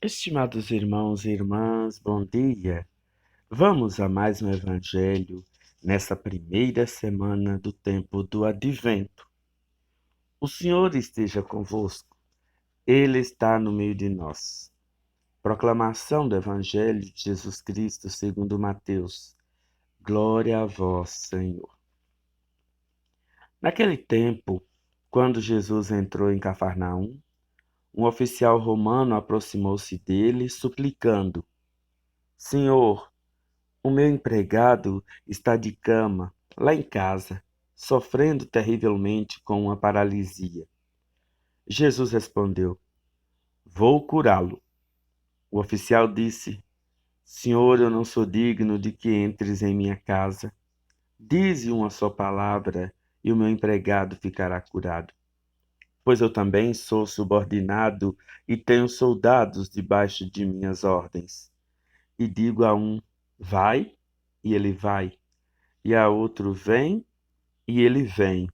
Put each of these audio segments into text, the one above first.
Estimados irmãos e irmãs, bom dia. Vamos a mais um evangelho nessa primeira semana do tempo do Advento. O Senhor esteja convosco, Ele está no meio de nós. Proclamação do Evangelho de Jesus Cristo segundo Mateus. Glória a vós, Senhor. Naquele tempo, quando Jesus entrou em Cafarnaum, um oficial romano aproximou-se dele, suplicando: Senhor, o meu empregado está de cama, lá em casa, sofrendo terrivelmente com uma paralisia. Jesus respondeu: Vou curá-lo. O oficial disse: Senhor, eu não sou digno de que entres em minha casa. Dize uma só palavra e o meu empregado ficará curado. Pois eu também sou subordinado e tenho soldados debaixo de minhas ordens. E digo a um: vai, e ele vai. E a outro: vem, e ele vem.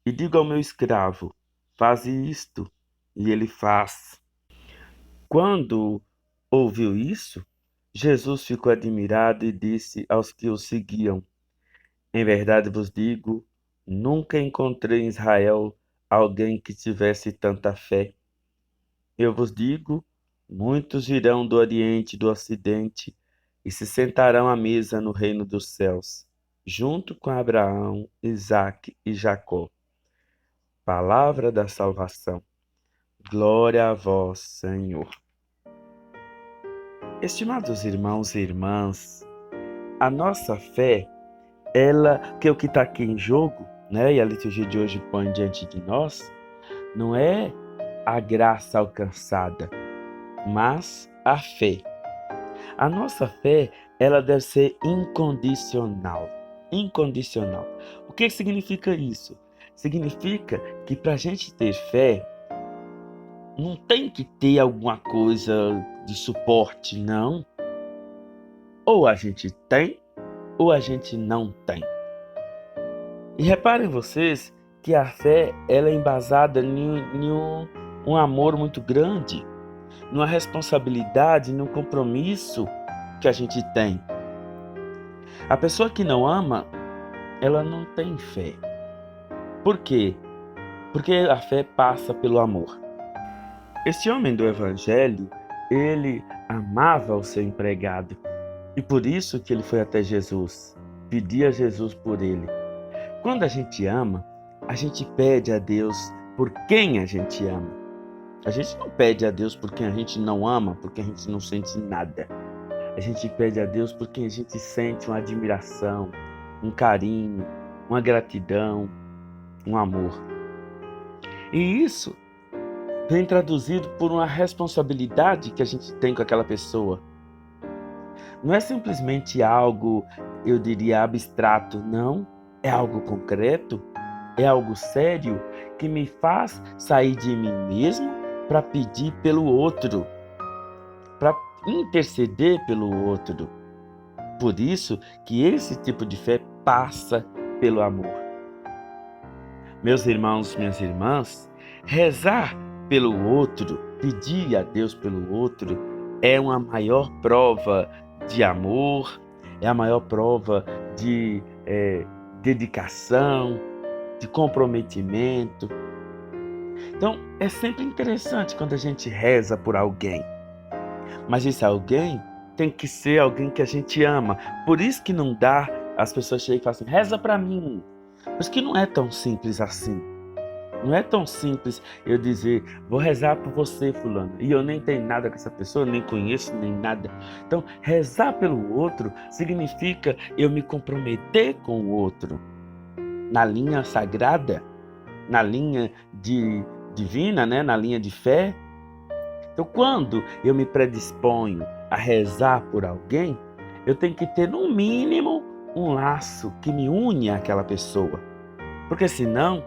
E digo ao meu escravo: faze isto, e ele faz. Quando ouviu isso, Jesus ficou admirado e disse aos que o seguiam: Em verdade vos digo, nunca encontrei em Israel alguém que tivesse tanta fé. Eu vos digo, muitos virão do Oriente e do Ocidente e se sentarão à mesa no reino dos céus, junto com Abraão, Isaque e Jacó. Palavra da salvação. Glória a vós, Senhor. Estimados irmãos e irmãs, a nossa fé, que é o que está aqui em jogo, né? E a liturgia de hoje põe diante de nós, não é a graça alcançada, mas a fé. A nossa fé, ela deve ser incondicional. Incondicional. O que significa isso? Significa que para a gente ter fé, não tem que ter alguma coisa de suporte, não. Ou a gente tem, ou a gente não tem. E reparem vocês que a fé ela é embasada em um amor muito grande, numa responsabilidade, num compromisso que a gente tem. A pessoa que não ama, ela não tem fé. Por quê? Porque a fé passa pelo amor. Este homem do Evangelho, ele amava o seu empregado. E por isso que ele foi até Jesus, pedir a Jesus por ele. Quando a gente ama, a gente pede a Deus por quem a gente ama. A gente não pede a Deus por quem a gente não ama, porque a gente não sente nada. A gente pede a Deus por quem a gente sente uma admiração, um carinho, uma gratidão, um amor. E isso vem traduzido por uma responsabilidade que a gente tem com aquela pessoa. Não é simplesmente algo, eu diria, abstrato, não. É algo concreto, é algo sério que me faz sair de mim mesmo para pedir pelo outro, para interceder pelo outro. Por isso que esse tipo de fé passa pelo amor. Meus irmãos, minhas irmãs, rezar pelo outro, pedir a Deus pelo outro, é uma maior prova de amor, é a maior prova de dedicação, de comprometimento. Então, é sempre interessante quando a gente reza por alguém. Mas esse alguém tem que ser alguém que a gente ama. Por isso que não dá, as pessoas chegam e falam assim, reza para mim. Mas que não é tão simples assim. Não é tão simples eu dizer, vou rezar por você, fulano, e eu nem tenho nada com essa pessoa, nem conheço, nem nada. Então, rezar pelo outro significa eu me comprometer com o outro. Na linha sagrada, na linha divina, né? Na linha de fé. Então, quando eu me predisponho a rezar por alguém, eu tenho que ter, no mínimo, um laço que me une àquela pessoa. Porque senão,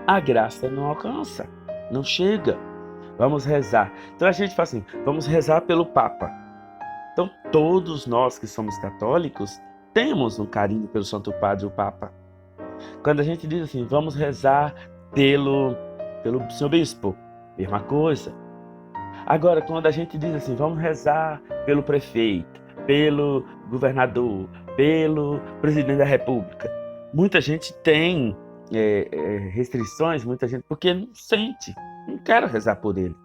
a graça não alcança, não chega. Vamos rezar. Então a gente fala assim, vamos rezar pelo Papa. Então todos nós que somos católicos temos um carinho pelo Santo Padre, o Papa. Quando a gente diz assim, vamos rezar pelo Senhor Bispo, mesma coisa. Agora, quando a gente diz assim, vamos rezar pelo prefeito, pelo governador, pelo presidente da República, muita gente tem restrições, muita gente, porque não sente, não quero rezar por ele.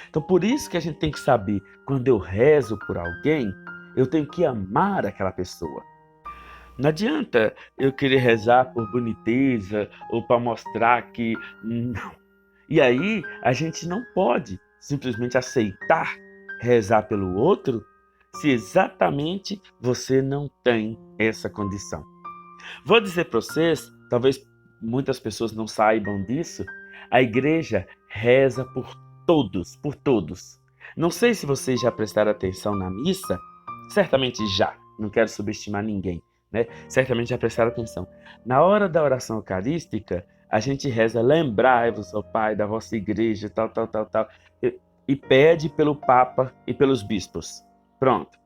Então, por isso que a gente tem que saber, quando eu rezo por alguém, eu tenho que amar aquela pessoa. Não adianta eu querer rezar por boniteza ou para mostrar que não. E aí a gente não pode simplesmente aceitar rezar pelo outro se exatamente você não tem essa condição. Vou dizer para vocês, talvez muitas pessoas não saibam disso, a igreja reza por todos, por todos. Não sei se vocês já prestaram atenção na missa, certamente já, não quero subestimar ninguém, né? Certamente já prestaram atenção. Na hora da oração eucarística, a gente reza, lembrai-vos, ó Pai, da vossa igreja, tal, tal, tal, tal, e pede pelo Papa e pelos bispos. Pronto.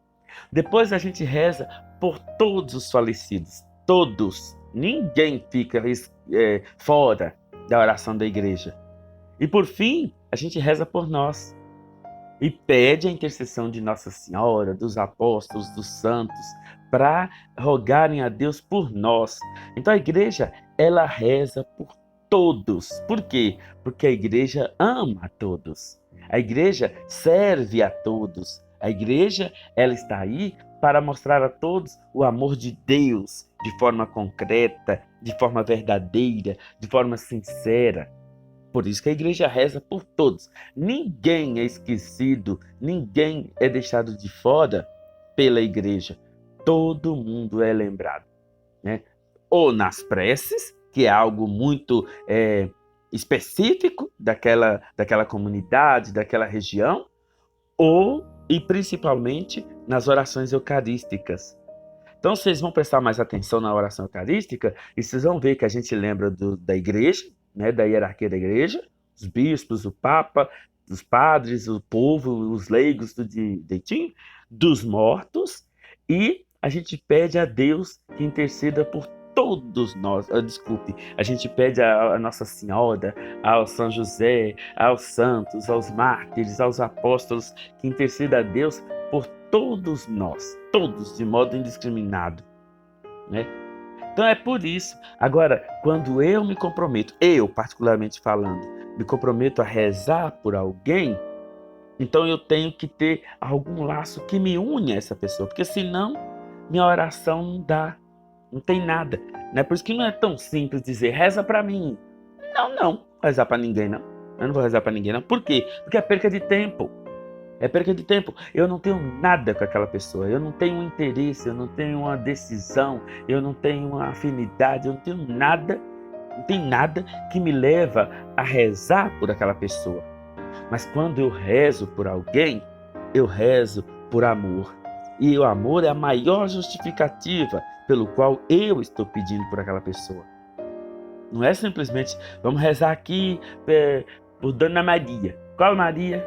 Depois a gente reza por todos os falecidos, todos. Ninguém fica fora da oração da igreja. E por fim, a gente reza por nós e pede a intercessão de Nossa Senhora, dos apóstolos, dos santos, para rogarem a Deus por nós. Então a igreja, ela reza por todos. Por quê? Porque a igreja ama a todos. A igreja serve a todos. A igreja, ela está aí para mostrar a todos o amor de Deus de forma concreta, de forma verdadeira, de forma sincera. Por isso que a igreja reza por todos. Ninguém é esquecido, ninguém é deixado de fora pela igreja. Todo mundo é lembrado, né? Ou nas preces, que é algo muito específico daquela comunidade, daquela região, ou e principalmente nas orações eucarísticas. Então vocês vão prestar mais atenção na oração eucarística e vocês vão ver que a gente lembra da igreja, né, da hierarquia da igreja, os bispos, o papa, os padres, o povo, os leigos, tudo direitinho, dos mortos, e a gente pede a Deus que interceda por todos nós. Desculpe, a gente pede a Nossa Senhora, ao São José, aos santos, aos mártires, aos apóstolos, que interceda a Deus por todos nós, todos, de modo indiscriminado, né? Então é por isso. Agora, quando eu me comprometo, eu particularmente falando, me comprometo a rezar por alguém, então eu tenho que ter algum laço que me une a essa pessoa, porque senão minha oração não dá, não tem nada, né? Por isso que não é tão simples dizer, reza para mim. Não vou rezar para ninguém, não. Eu não vou rezar para ninguém, não. Por quê? Porque é perca de tempo. É perca de tempo. Eu não tenho nada com aquela pessoa. Eu não tenho um interesse, eu não tenho uma decisão, eu não tenho uma afinidade, eu não tenho nada, não tem nada que me leva a rezar por aquela pessoa. Mas quando eu rezo por alguém, eu rezo por amor. E o amor é a maior justificativa pelo qual eu estou pedindo por aquela pessoa. Não é simplesmente, vamos rezar aqui por Dona Maria. Qual Maria?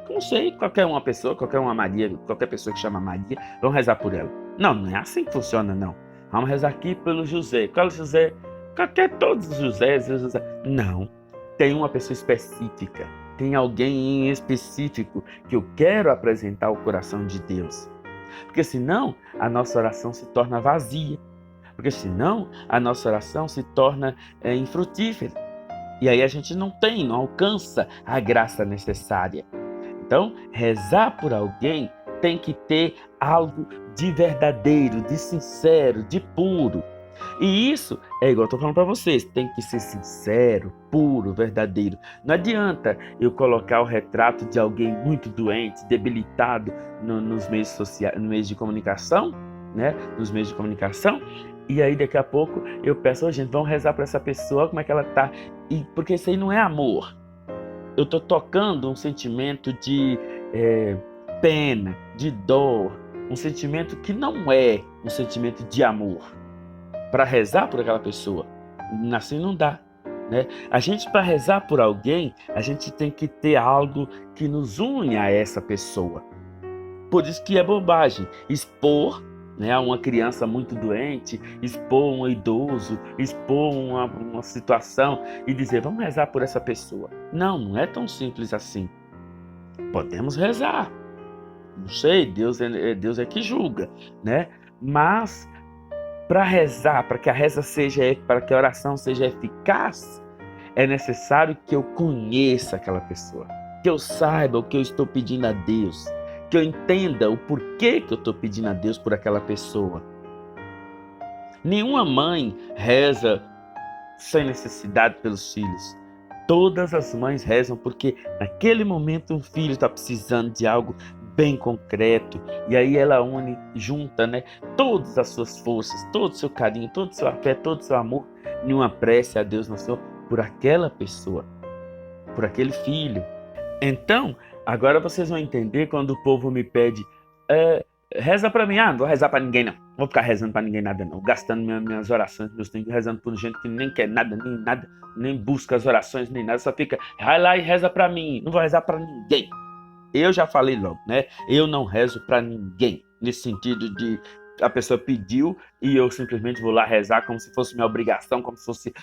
Não sei, qualquer uma pessoa, qualquer uma Maria, qualquer pessoa que chama Maria, vamos rezar por ela. Não é assim que funciona, não. Vamos rezar aqui pelo José. Qual José? Todos os Josés. Não, tem uma pessoa específica, tem alguém em específico que eu quero apresentar ao coração de Deus. Porque senão a nossa oração se torna vazia. Porque senão a nossa oração se torna infrutífera. E aí a gente não alcança a graça necessária. Então, rezar por alguém tem que ter algo de verdadeiro, de sincero, de puro. E isso é igual eu estou falando para vocês, tem que ser sincero, puro, verdadeiro. Não adianta eu colocar o retrato de alguém muito doente, debilitado nos meios sociais, nos meios de comunicação, né? Nos meios de comunicação. E aí daqui a pouco eu peço, gente, vamos rezar para essa pessoa, como é que ela tá? Porque isso aí não é amor. Eu estou tocando um sentimento de pena, de dor, um sentimento que não é um sentimento de amor. Para rezar por aquela pessoa, assim não dá, né? A gente, para rezar por alguém, a gente tem que ter algo que nos une a essa pessoa. Por isso que é bobagem expor, né, uma criança muito doente, expor um idoso, expor uma situação e dizer, vamos rezar por essa pessoa. Não é tão simples assim. Podemos rezar. Não sei, Deus é que julga, né? Mas para rezar, para que para que a oração seja eficaz, é necessário que eu conheça aquela pessoa, que eu saiba o que eu estou pedindo a Deus, que eu entenda o porquê que eu estou pedindo a Deus por aquela pessoa. Nenhuma mãe reza sem necessidade pelos filhos. Todas as mães rezam porque naquele momento um filho está precisando de algo bem concreto, e aí ela junta, né, todas as suas forças, todo o seu carinho, todo o seu afeto, todo o seu amor em uma prece a Deus Nosso Senhor por aquela pessoa, por aquele filho. Então, agora vocês vão entender quando o povo me pede, reza para mim. Não vou rezar para ninguém não, não vou ficar rezando para ninguém nada não, gastando minhas orações, meus tempos rezando por gente que nem quer nada, nem busca as orações, nem nada, só fica, vai lá e reza para mim, não vou rezar para ninguém. Eu já falei logo, né? Eu não rezo para ninguém, nesse sentido de a pessoa pediu e eu simplesmente vou lá rezar como se fosse minha obrigação, como se fosse...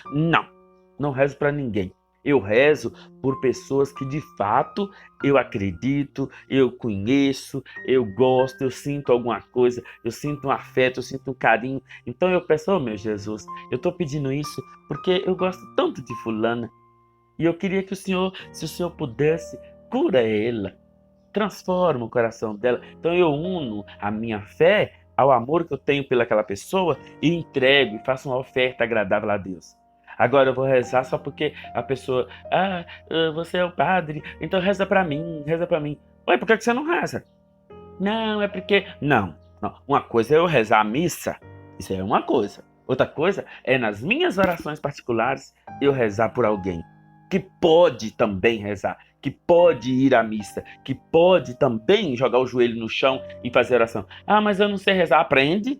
Não rezo para ninguém. Eu rezo por pessoas que de fato eu acredito, eu conheço, eu gosto, eu sinto alguma coisa, eu sinto um afeto, eu sinto um carinho. Então eu peço, meu Jesus, eu estou pedindo isso porque eu gosto tanto de fulana e eu queria que o Senhor, se o Senhor pudesse, cura ela, transforma o coração dela. Então eu uno a minha fé ao amor que eu tenho pelaquela pessoa e entrego e faço uma oferta agradável a Deus. Agora eu vou rezar só porque a pessoa, você é o padre, então reza para mim, reza para mim. Ué, por que você não reza? Não, é porque... Não. Uma coisa é eu rezar a missa, isso é uma coisa. Outra coisa é nas minhas orações particulares eu rezar por alguém que pode também rezar, que pode ir à missa, que pode também jogar o joelho no chão e fazer oração. Mas eu não sei rezar. Aprende.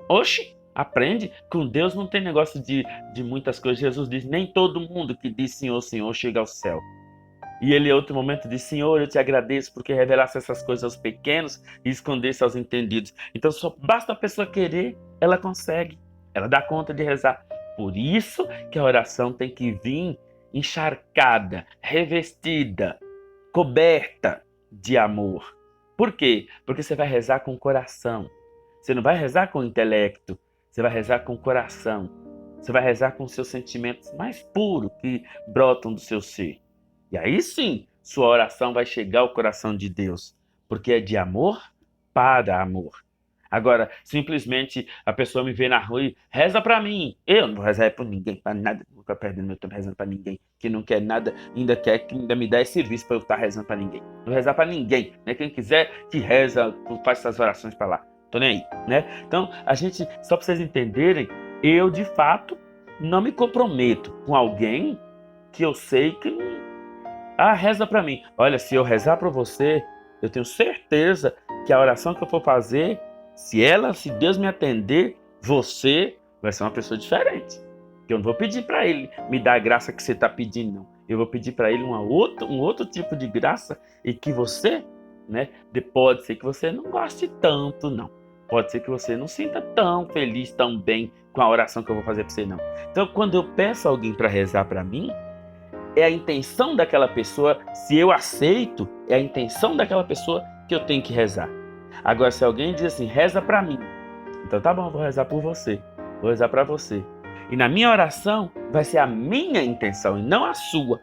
Oxe, aprende. Com Deus não tem negócio de muitas coisas. Jesus diz, nem todo mundo que diz Senhor, Senhor chega ao céu. E ele, em outro momento, diz, Senhor, eu te agradeço porque revelasse essas coisas aos pequenos e escondesse aos entendidos. Então só basta a pessoa querer, ela consegue. Ela dá conta de rezar. Por isso que a oração tem que vir encharcada, revestida, coberta de amor. Por quê? Porque você vai rezar com o coração. Você não vai rezar com o intelecto, você vai rezar com o coração. Você vai rezar com os seus sentimentos mais puros que brotam do seu ser. E aí sim, sua oração vai chegar ao coração de Deus, porque é de amor para amor. Agora, simplesmente a pessoa me vê na rua e reza pra mim. Eu não vou rezar por ninguém, pra nada. Não vou ficar perdendo meu tempo rezando pra ninguém que não quer nada, ainda me dá esse serviço pra eu estar rezando pra ninguém. Não vou rezar pra ninguém, né? Quem quiser que reza, faz essas orações pra lá. Tô nem aí, né? Então, a gente, só pra vocês entenderem, eu de fato não me comprometo com alguém que eu sei que reza pra mim. Olha, se eu rezar pra você, eu tenho certeza que a oração que eu for fazer, se Deus me atender, você vai ser uma pessoa diferente. Eu não vou pedir para ele me dar a graça que você está pedindo, não. Eu vou pedir para ele um outro tipo de graça e que você, né, pode ser que você não goste tanto, não. Pode ser que você não sinta tão feliz, tão bem com a oração que eu vou fazer para você, não. Então, quando eu peço alguém para rezar para mim, é a intenção daquela pessoa, se eu aceito, é a intenção daquela pessoa que eu tenho que rezar. Agora, se alguém diz assim, reza para mim, então tá bom, vou rezar por você, vou rezar para você. E na minha oração vai ser a minha intenção e não a sua.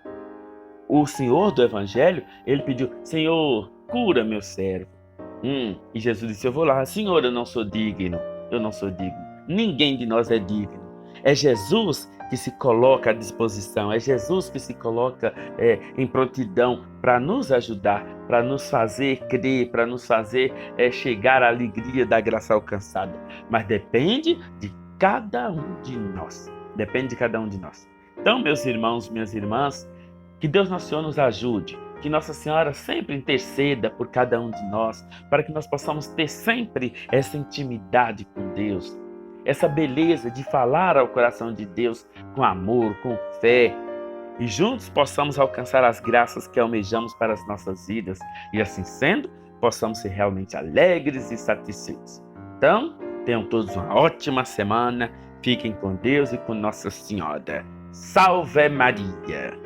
O Senhor do Evangelho, ele pediu, Senhor, cura meu servo. E Jesus disse, eu vou lá, Senhor, eu não sou digno, ninguém de nós é digno. É Jesus que se coloca à disposição, é Jesus que se coloca em prontidão para nos ajudar, para nos fazer crer, para nos fazer chegar à alegria da graça alcançada. Mas depende de cada um de nós. Então, meus irmãos, minhas irmãs, que Deus Nosso Senhor nos ajude, que Nossa Senhora sempre interceda por cada um de nós, para que nós possamos ter sempre essa intimidade com Deus, essa beleza de falar ao coração de Deus com amor, com fé, e juntos possamos alcançar as graças que almejamos para as nossas vidas, e assim sendo, possamos ser realmente alegres e satisfeitos. Então, tenham todos uma ótima semana, fiquem com Deus e com Nossa Senhora. Salve Maria!